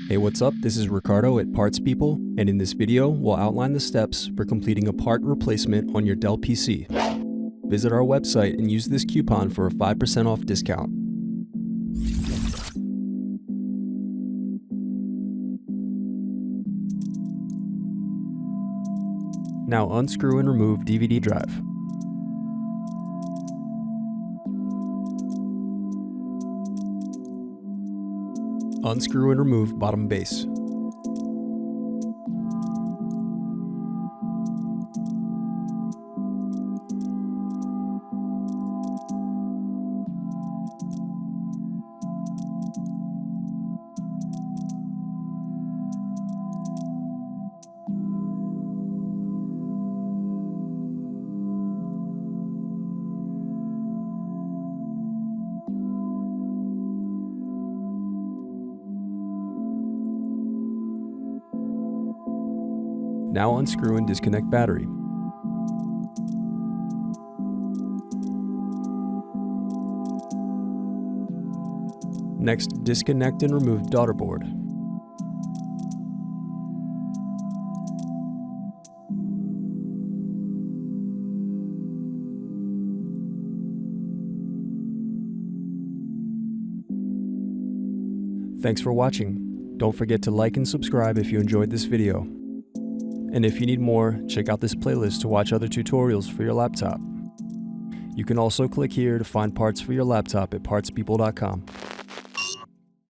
Hey, what's up? This is Ricardo at Parts People, and in this video, we'll outline the steps for completing a part replacement on your Dell PC. Visit our website and use this coupon for a 5% off discount. Now unscrew and remove DVD drive. Unscrew and remove bottom base. Now unscrew and disconnect battery. Next, disconnect and remove Daughterboard. Thanks for watching. Don't forget to like and subscribe if you enjoyed this video. And if you need more, check out this playlist to watch other tutorials for your laptop. You can also click here to find parts for your laptop at partspeople.com.